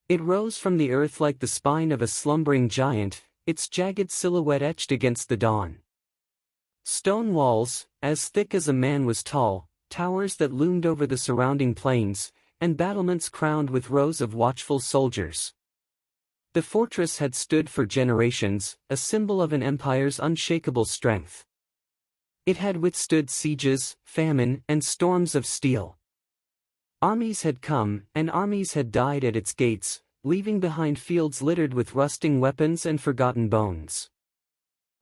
It rose from the earth like the spine of a slumbering giant, its jagged silhouette etched against the dawn. Stone walls, as thick as a man was tall, towers that loomed over the surrounding plains, and battlements crowned with rows of watchful soldiers. The fortress had stood for generations, a symbol of an empire's unshakable strength. It had withstood sieges, famine, and storms of steel. Armies had come, and armies had died at its gates, leaving behind fields littered with rusting weapons and forgotten bones.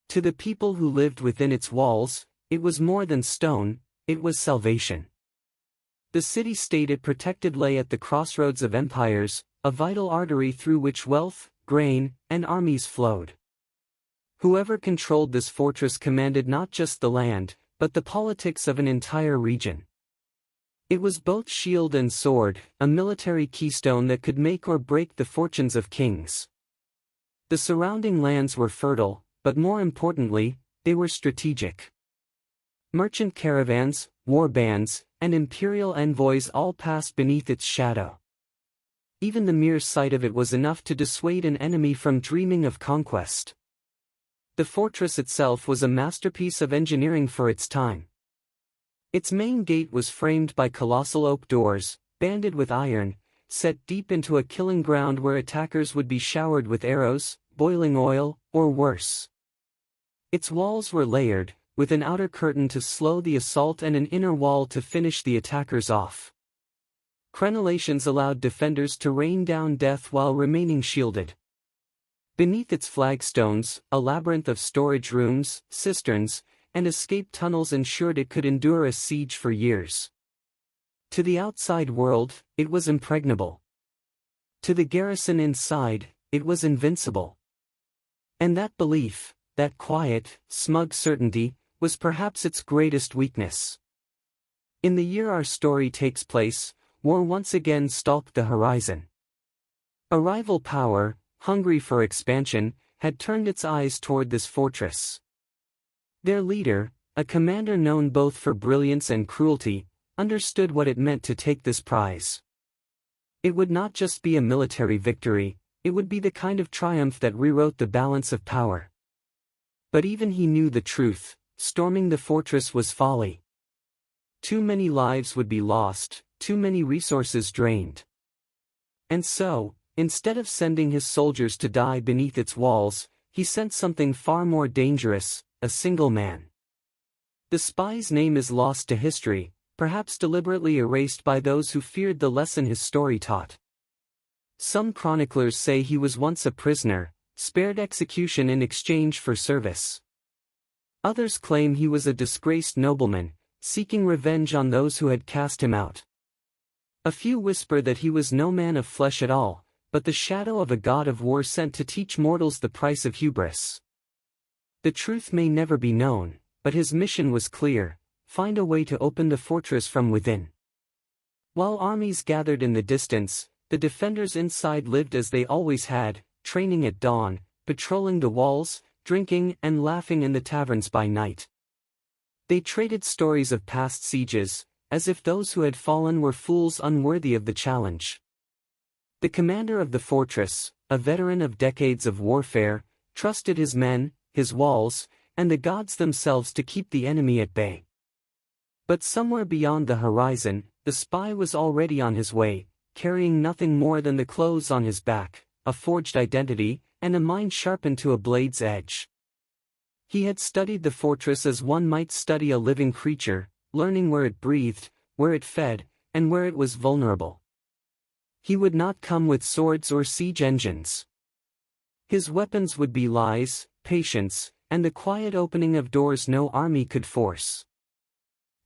To the people who lived within its walls, it was more than stone, it was salvation. The city-state it protected lay at the crossroads of empires, a vital artery through which wealth, grain, and armies flowed. Whoever controlled this fortress commanded not just the land, but the politics of an entire region. It was both shield and sword, a military keystone that could make or break the fortunes of kings. The surrounding lands were fertile, but more importantly, they were strategic. Merchant caravans, war bands, and imperial envoys all passed beneath its shadow. Even the mere sight of it was enough to dissuade an enemy from dreaming of conquest. The fortress itself was a masterpiece of engineering for its time. Its main gate was framed by colossal oak doors, banded with iron, set deep into a killing ground where attackers would be showered with arrows, boiling oil, or worse. Its walls were layered, with an outer curtain to slow the assault and an inner wall to finish the attackers off. Crenellations allowed defenders to rain down death while remaining shielded. Beneath its flagstones, a labyrinth of storage rooms, cisterns, and escape tunnels ensured it could endure a siege for years. To the outside world, it was impregnable. To the garrison inside, it was invincible. And that belief, that quiet, smug certainty, was perhaps its greatest weakness. In the year our story takes place, war once again stalked the horizon. A rival power, hungry for expansion, had turned its eyes toward this fortress. Their leader, a commander known both for brilliance and cruelty, understood what it meant to take this prize. It would not just be a military victory, it would be the kind of triumph that rewrote the balance of power. But even he knew the truth, storming the fortress was folly. Too many lives would be lost, too many resources drained. And so, instead of sending his soldiers to die beneath its walls, he sent something far more dangerous, a single man. The spy's name is lost to history, perhaps deliberately erased by those who feared the lesson his story taught. Some chroniclers say he was once a prisoner, spared execution in exchange for service. Others claim he was a disgraced nobleman, seeking revenge on those who had cast him out. A few whisper that he was no man of flesh at all, but the shadow of a god of war sent to teach mortals the price of hubris. The truth may never be known, but his mission was clear: find a way to open the fortress from within. While armies gathered in the distance, the defenders inside lived as they always had, training at dawn, patrolling the walls, drinking and laughing in the taverns by night. They traded stories of past sieges, as if those who had fallen were fools unworthy of the challenge. The commander of the fortress, a veteran of decades of warfare, trusted his men, his walls, and the gods themselves to keep the enemy at bay. But somewhere beyond the horizon, the spy was already on his way, carrying nothing more than the clothes on his back, a forged identity, and a mind sharpened to a blade's edge. He had studied the fortress as one might study a living creature, learning where it breathed, where it fed, and where it was vulnerable. He would not come with swords or siege engines. His weapons would be lies, patience, and the quiet opening of doors no army could force.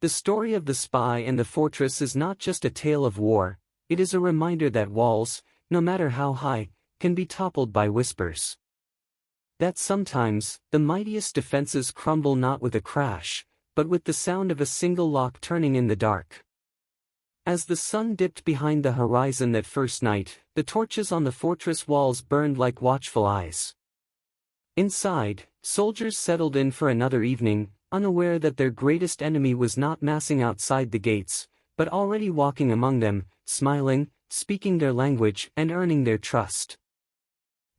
The story of the spy and the fortress is not just a tale of war, it is a reminder that walls, no matter how high, can be toppled by whispers. That sometimes, the mightiest defenses crumble not with a crash, but with the sound of a single lock turning in the dark. As the sun dipped behind the horizon that first night, the torches on the fortress walls burned like watchful eyes. Inside, soldiers settled in for another evening, unaware that their greatest enemy was not massing outside the gates, but already walking among them, smiling, speaking their language and earning their trust.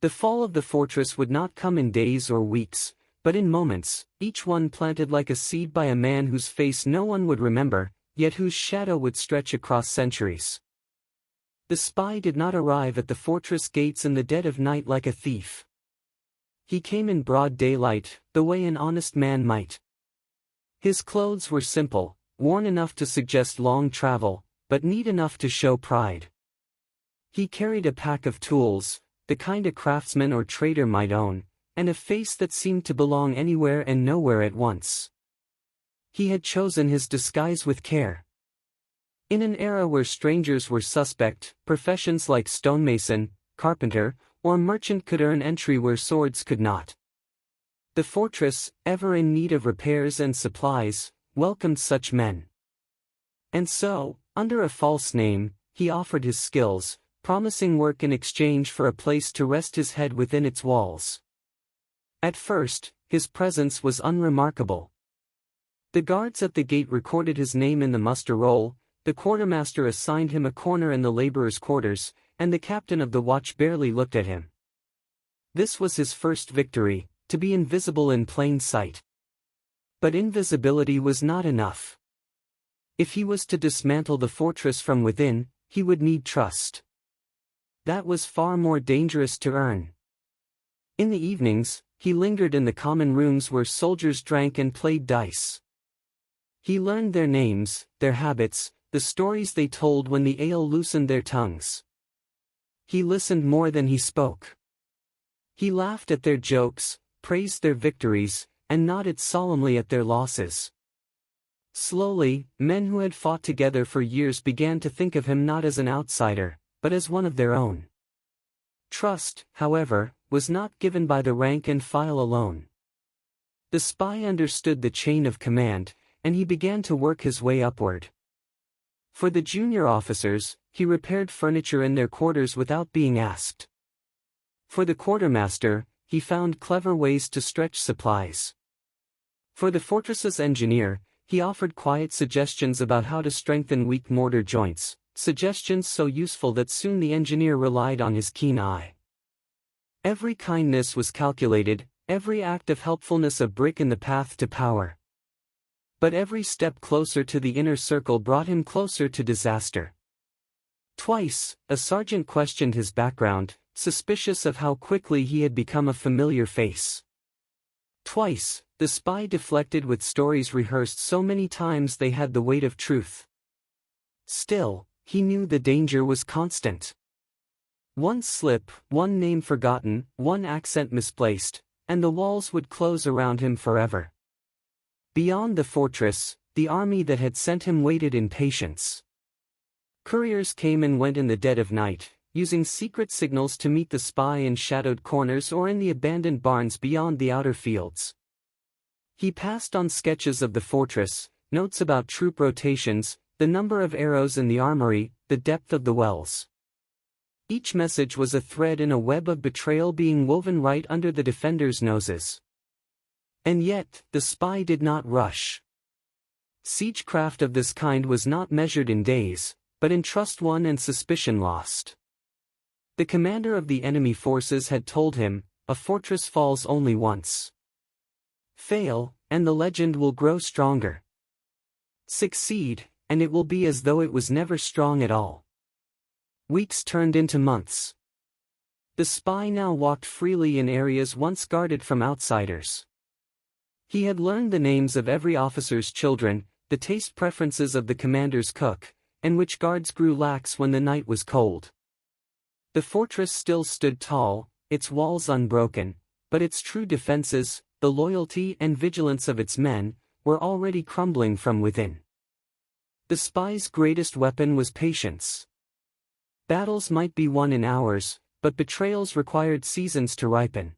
The fall of the fortress would not come in days or weeks, but in moments, each one planted like a seed by a man whose face no one would remember, yet whose shadow would stretch across centuries. The spy did not arrive at the fortress gates in the dead of night like a thief. He came in broad daylight, the way an honest man might. His clothes were simple, worn enough to suggest long travel, but neat enough to show pride. He carried a pack of tools, the kind a craftsman or trader might own, and a face that seemed to belong anywhere and nowhere at once. He had chosen his disguise with care. In an era where strangers were suspect, professions like stonemason, carpenter, or merchant could earn entry where swords could not. The fortress, ever in need of repairs and supplies, welcomed such men. And so, under a false name, he offered his skills, promising work in exchange for a place to rest his head within its walls. At first, his presence was unremarkable. The guards at the gate recorded his name in the muster roll, the quartermaster assigned him a corner in the laborers' quarters, and the captain of the watch barely looked at him. This was his first victory, to be invisible in plain sight. But invisibility was not enough. If he was to dismantle the fortress from within, he would need trust. That was far more dangerous to earn. In the evenings, he lingered in the common rooms where soldiers drank and played dice. He learned their names, their habits, the stories they told when the ale loosened their tongues. He listened more than he spoke. He laughed at their jokes, praised their victories, and nodded solemnly at their losses. Slowly, men who had fought together for years began to think of him not as an outsider, but as one of their own. Trust, however, was not given by the rank and file alone. The spy understood the chain of command, and he began to work his way upward. For the junior officers, he repaired furniture in their quarters without being asked. For the quartermaster, he found clever ways to stretch supplies. For the fortress's engineer, he offered quiet suggestions about how to strengthen weak mortar joints, suggestions so useful that soon the engineer relied on his keen eye. Every kindness was calculated, every act of helpfulness a brick in the path to power. But every step closer to the inner circle brought him closer to disaster. Twice, a sergeant questioned his background, suspicious of how quickly he had become a familiar face. Twice, the spy deflected with stories rehearsed so many times they had the weight of truth. Still, he knew the danger was constant. One slip, one name forgotten, one accent misplaced, and the walls would close around him forever. Beyond the fortress, the army that had sent him waited in patience. Couriers came and went in the dead of night, using secret signals to meet the spy in shadowed corners or in the abandoned barns beyond the outer fields. He passed on sketches of the fortress, notes about troop rotations, the number of arrows in the armory, the depth of the wells. Each message was a thread in a web of betrayal being woven right under the defenders' noses. And yet, the spy did not rush. Siegecraft of this kind was not measured in days, but in trust won and suspicion lost. The commander of the enemy forces had told him, a fortress falls only once. Fail, and the legend will grow stronger. Succeed, and it will be as though it was never strong at all. Weeks turned into months. The spy now walked freely in areas once guarded from outsiders. He had learned the names of every officer's children, the taste preferences of the commander's cook, and which guards grew lax when the night was cold. The fortress still stood tall, its walls unbroken, but its true defenses, the loyalty and vigilance of its men, were already crumbling from within. The spy's greatest weapon was patience. Battles might be won in hours, but betrayals required seasons to ripen.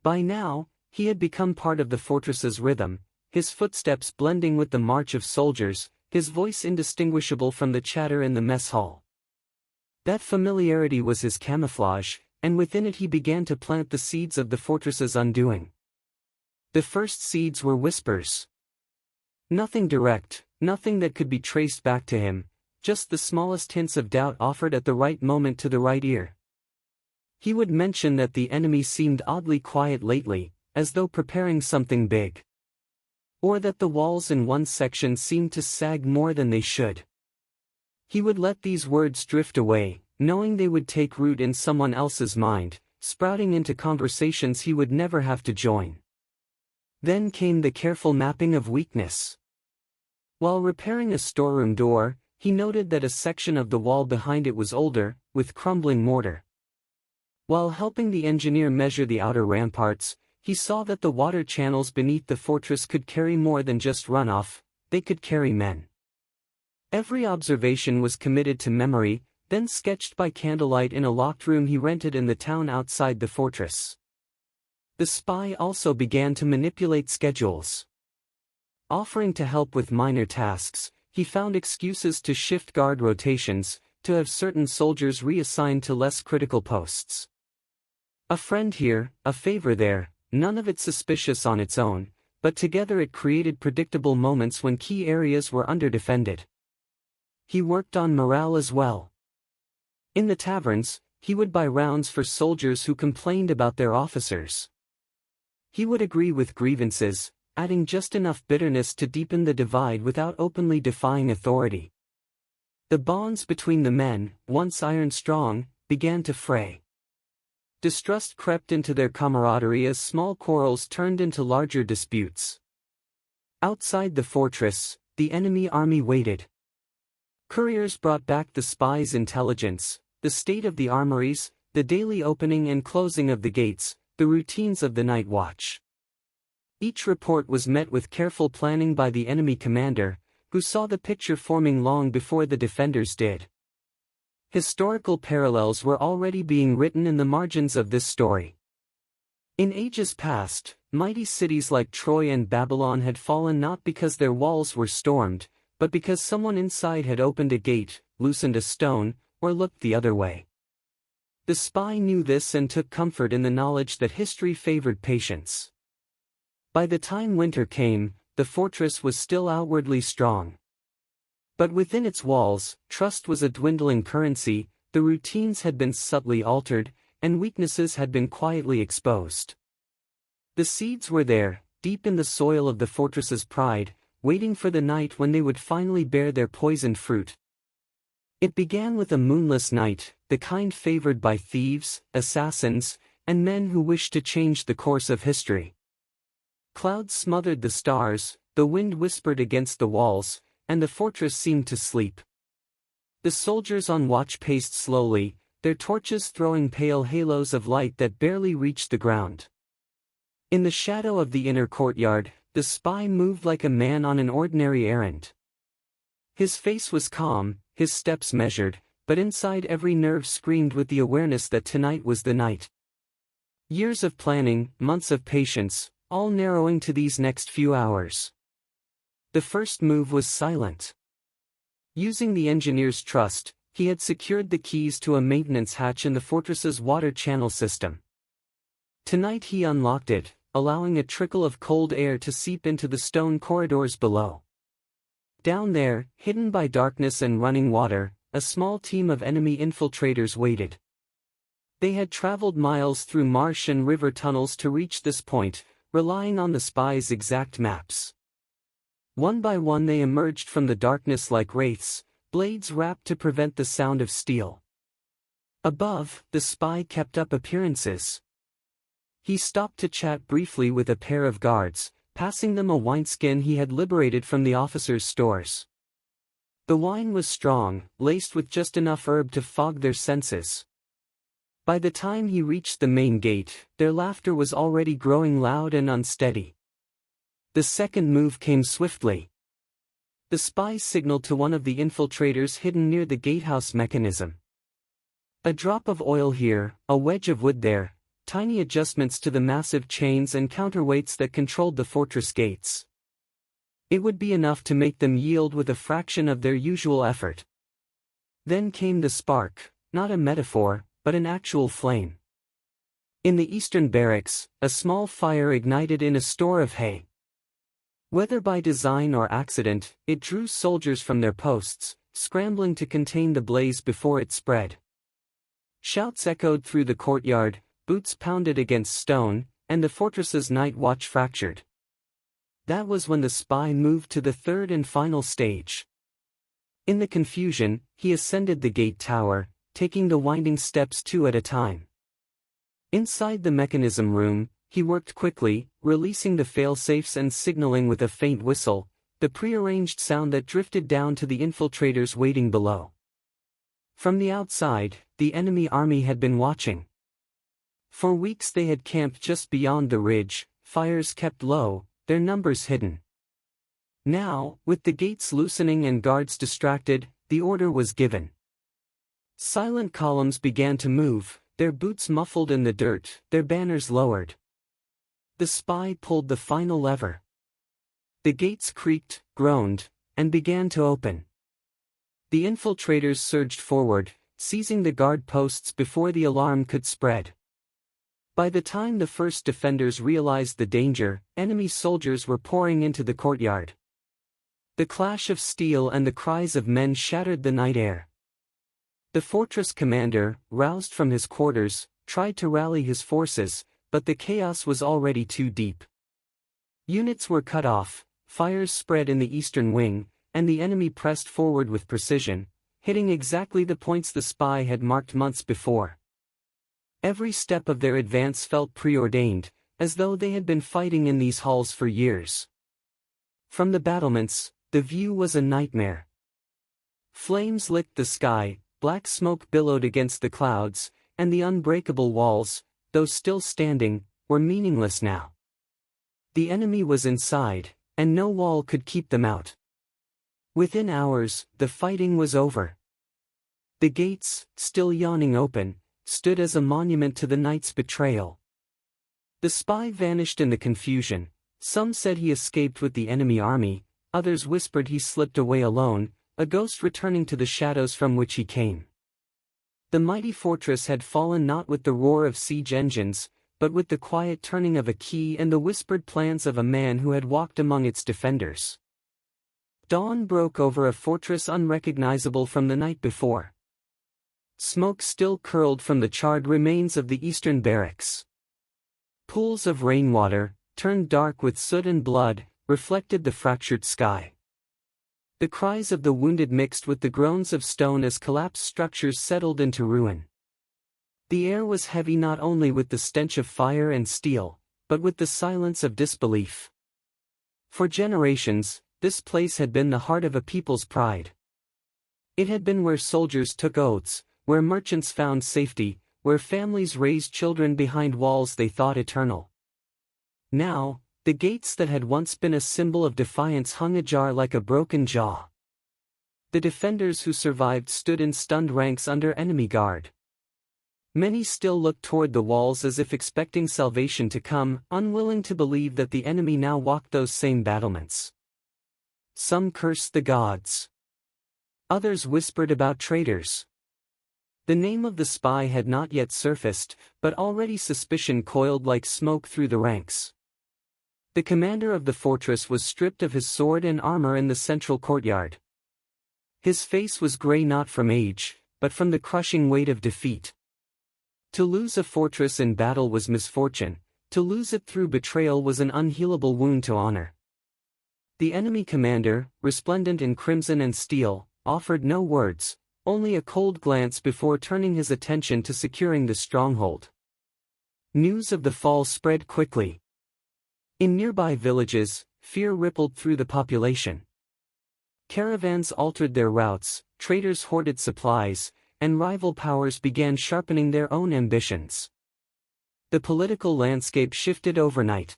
By now, he had become part of the fortress's rhythm, his footsteps blending with the march of soldiers, his voice indistinguishable from the chatter in the mess hall. That familiarity was his camouflage, and within it he began to plant the seeds of the fortress's undoing. The first seeds were whispers. Nothing direct, nothing that could be traced back to him, just the smallest hints of doubt offered at the right moment to the right ear. He would mention that the enemy seemed oddly quiet lately, as though preparing something big. Or that the walls in one section seemed to sag more than they should. He would let these words drift away, knowing they would take root in someone else's mind, sprouting into conversations he would never have to join. Then came the careful mapping of weakness. While repairing a storeroom door, he noted that a section of the wall behind it was older, with crumbling mortar. While helping the engineer measure the outer ramparts, he saw that the water channels beneath the fortress could carry more than just runoff, they could carry men. Every observation was committed to memory, then sketched by candlelight in a locked room he rented in the town outside the fortress. The spy also began to manipulate schedules. Offering to help with minor tasks, he found excuses to shift guard rotations, to have certain soldiers reassigned to less critical posts. A friend here, a favor there, none of it suspicious on its own, but together it created predictable moments when key areas were underdefended. He worked on morale as well. In the taverns, he would buy rounds for soldiers who complained about their officers. He would agree with grievances, adding just enough bitterness to deepen the divide without openly defying authority. The bonds between the men, once iron-strong, began to fray. Distrust crept into their camaraderie as small quarrels turned into larger disputes. Outside the fortress, the enemy army waited. Couriers brought back the spies' intelligence, the state of the armories, the daily opening and closing of the gates, the routines of the night watch. Each report was met with careful planning by the enemy commander, who saw the picture forming long before the defenders did. Historical parallels were already being written in the margins of this story. In ages past, mighty cities like Troy and Babylon had fallen not because their walls were stormed, but because someone inside had opened a gate, loosened a stone, or looked the other way. The spy knew this and took comfort in the knowledge that history favored patience. By the time winter came, the fortress was still outwardly strong. But within its walls, trust was a dwindling currency, the routines had been subtly altered, and weaknesses had been quietly exposed. The seeds were there, deep in the soil of the fortress's pride, waiting for the night when they would finally bear their poisoned fruit. It began with a moonless night, the kind favored by thieves, assassins, and men who wished to change the course of history. Clouds smothered the stars, the wind whispered against the walls, and the fortress seemed to sleep. The soldiers on watch paced slowly, their torches throwing pale halos of light that barely reached the ground. In the shadow of the inner courtyard, the spy moved like a man on an ordinary errand. His face was calm, his steps measured, but inside every nerve screamed with the awareness that tonight was the night. Years of planning, months of patience, all narrowing to these next few hours. The first move was silent. Using the engineer's trust, he had secured the keys to a maintenance hatch in the fortress's water channel system. Tonight he unlocked it, allowing a trickle of cold air to seep into the stone corridors below. Down there, hidden by darkness and running water, a small team of enemy infiltrators waited. They had traveled miles through marsh and river tunnels to reach this point, relying on the spies' exact maps. One by one they emerged from the darkness like wraiths, blades wrapped to prevent the sound of steel. Above, the spy kept up appearances. He stopped to chat briefly with a pair of guards, passing them a wineskin he had liberated from the officers' stores. The wine was strong, laced with just enough herb to fog their senses. By the time he reached the main gate, their laughter was already growing loud and unsteady. The second move came swiftly. The spy signaled to one of the infiltrators hidden near the gatehouse mechanism. A drop of oil here, a wedge of wood there, tiny adjustments to the massive chains and counterweights that controlled the fortress gates. It would be enough to make them yield with a fraction of their usual effort. Then came the spark, not a metaphor, but an actual flame. In the eastern barracks, a small fire ignited in a store of hay. Whether by design or accident, it drew soldiers from their posts, scrambling to contain the blaze before it spread. Shouts echoed through the courtyard, boots pounded against stone, and the fortress's night watch fractured. That was when the spy moved to the third and final stage. In the confusion, he ascended the gate tower, taking the winding steps two at a time. Inside the mechanism room, he worked quickly, releasing the failsafes and signaling with a faint whistle, the prearranged sound that drifted down to the infiltrators waiting below. From the outside, the enemy army had been watching. For weeks they had camped just beyond the ridge, fires kept low, their numbers hidden. Now, with the gates loosening and guards distracted, the order was given. Silent columns began to move, their boots muffled in the dirt, their banners lowered. The spy pulled the final lever. The gates creaked, groaned, and began to open. The infiltrators surged forward, seizing the guard posts before the alarm could spread. By the time the first defenders realized the danger, enemy soldiers were pouring into the courtyard. The clash of steel and the cries of men shattered the night air. The fortress commander, roused from his quarters, tried to rally his forces, but the chaos was already too deep. Units were cut off, fires spread in the eastern wing, and the enemy pressed forward with precision, hitting exactly the points the spy had marked months before. Every step of their advance felt preordained, as though they had been fighting in these halls for years. From the battlements, the view was a nightmare. Flames licked the sky, black smoke billowed against the clouds, and the unbreakable walls, though still standing, were meaningless now. The enemy was inside, and no wall could keep them out. Within hours, the fighting was over. The gates, still yawning open, stood as a monument to the night's betrayal. The spy vanished in the confusion. Some said he escaped with the enemy army, others whispered he slipped away alone, a ghost returning to the shadows from which he came. The mighty fortress had fallen not with the roar of siege engines, but with the quiet turning of a key and the whispered plans of a man who had walked among its defenders. Dawn broke over a fortress unrecognizable from the night before. Smoke still curled from the charred remains of the eastern barracks. Pools of rainwater, turned dark with soot and blood, reflected the fractured sky. The cries of the wounded mixed with the groans of stone as collapsed structures settled into ruin. The air was heavy not only with the stench of fire and steel, but with the silence of disbelief. For generations, this place had been the heart of a people's pride. It had been where soldiers took oaths, where merchants found safety, where families raised children behind walls they thought eternal. Now, the gates that had once been a symbol of defiance hung ajar like a broken jaw. The defenders who survived stood in stunned ranks under enemy guard. Many still looked toward the walls as if expecting salvation to come, unwilling to believe that the enemy now walked those same battlements. Some cursed the gods. Others whispered about traitors. The name of the spy had not yet surfaced, but already suspicion coiled like smoke through the ranks. The commander of the fortress was stripped of his sword and armor in the central courtyard. His face was gray not from age, but from the crushing weight of defeat. To lose a fortress in battle was misfortune, to lose it through betrayal was an unhealable wound to honor. The enemy commander, resplendent in crimson and steel, offered no words, only a cold glance before turning his attention to securing the stronghold. News of the fall spread quickly. In nearby villages, fear rippled through the population. Caravans altered their routes, traders hoarded supplies, and rival powers began sharpening their own ambitions. The political landscape shifted overnight.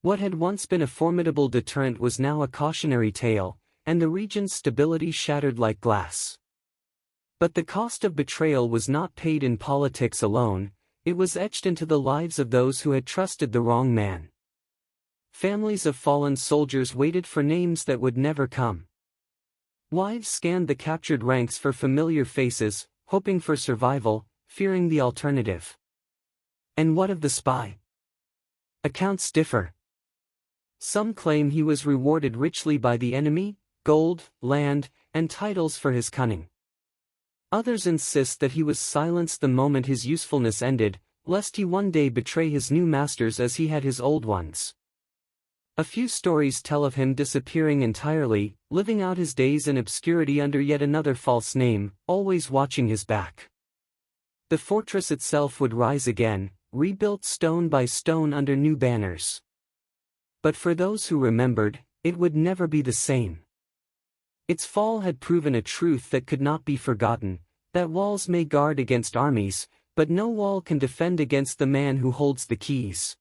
What had once been a formidable deterrent was now a cautionary tale, and the region's stability shattered like glass. But the cost of betrayal was not paid in politics alone, it was etched into the lives of those who had trusted the wrong man. Families of fallen soldiers waited for names that would never come. Wives scanned the captured ranks for familiar faces, hoping for survival, fearing the alternative. And what of the spy? Accounts differ. Some claim he was rewarded richly by the enemy, gold, land, and titles for his cunning. Others insist that he was silenced the moment his usefulness ended, lest he one day betray his new masters as he had his old ones. A few stories tell of him disappearing entirely, living out his days in obscurity under yet another false name, always watching his back. The fortress itself would rise again, rebuilt stone by stone under new banners. But for those who remembered, it would never be the same. Its fall had proven a truth that could not be forgotten, that walls may guard against armies, but no wall can defend against the man who holds the keys.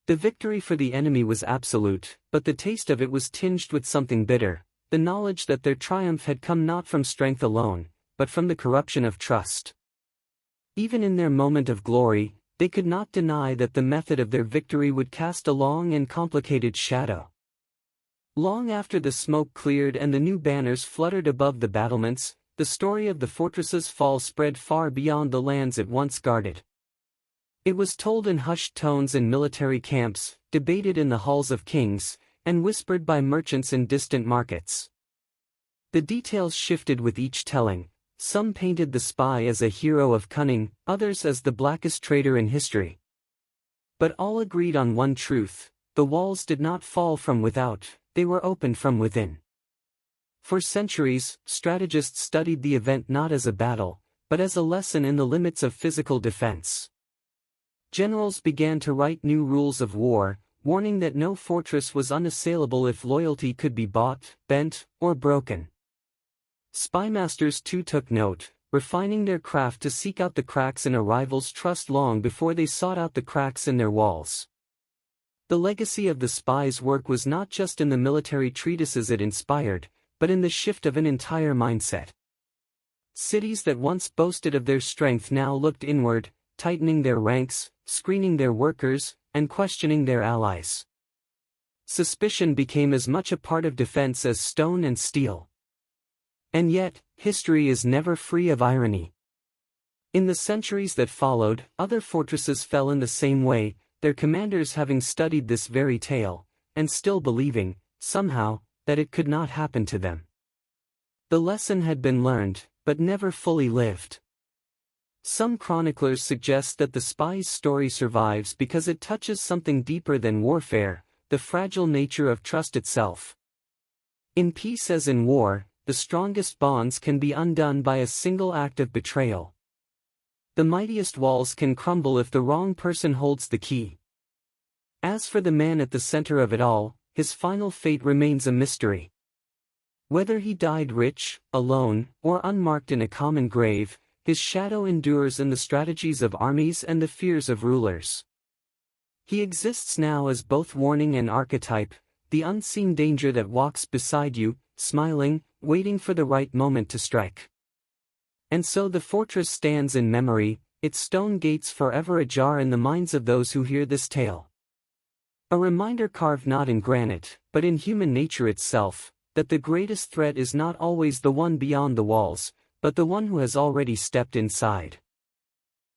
The victory for the enemy was absolute, but the taste of it was tinged with something bitter, the knowledge that their triumph had come not from strength alone, but from the corruption of trust. Even in their moment of glory, they could not deny that the method of their victory would cast a long and complicated shadow. Long after the smoke cleared and the new banners fluttered above the battlements, the story of the fortress's fall spread far beyond the lands it once guarded. It was told in hushed tones in military camps, debated in the halls of kings, and whispered by merchants in distant markets. The details shifted with each telling. Some painted the spy as a hero of cunning, others as the blackest traitor in history. But all agreed on one truth: the walls did not fall from without, they were opened from within. For centuries, strategists studied the event not as a battle, but as a lesson in the limits of physical defense. Generals began to write new rules of war, warning that no fortress was unassailable if loyalty could be bought, bent, or broken. Spymasters too took note, refining their craft to seek out the cracks in a rival's trust long before they sought out the cracks in their walls. The legacy of the spies' work was not just in the military treatises it inspired, but in the shift of an entire mindset. Cities that once boasted of their strength now looked inward, tightening their ranks, screening their workers, and questioning their allies. Suspicion became as much a part of defense as stone and steel. And yet, history is never free of irony. In the centuries that followed, other fortresses fell in the same way, their commanders having studied this very tale, and still believing, somehow, that it could not happen to them. The lesson had been learned, but never fully lived. Some chroniclers suggest that the spy's story survives because it touches something deeper than warfare, the fragile nature of trust itself. In peace as in war, the strongest bonds can be undone by a single act of betrayal. The mightiest walls can crumble if the wrong person holds the key. As for the man at the center of it all, his final fate remains a mystery. Whether he died rich, alone, or unmarked in a common grave, his shadow endures in the strategies of armies and the fears of rulers. He exists now as both warning and archetype, the unseen danger that walks beside you, smiling, waiting for the right moment to strike. And so the fortress stands in memory, its stone gates forever ajar in the minds of those who hear this tale. A reminder carved not in granite, but in human nature itself, that the greatest threat is not always the one beyond the walls, but the one who has already stepped inside.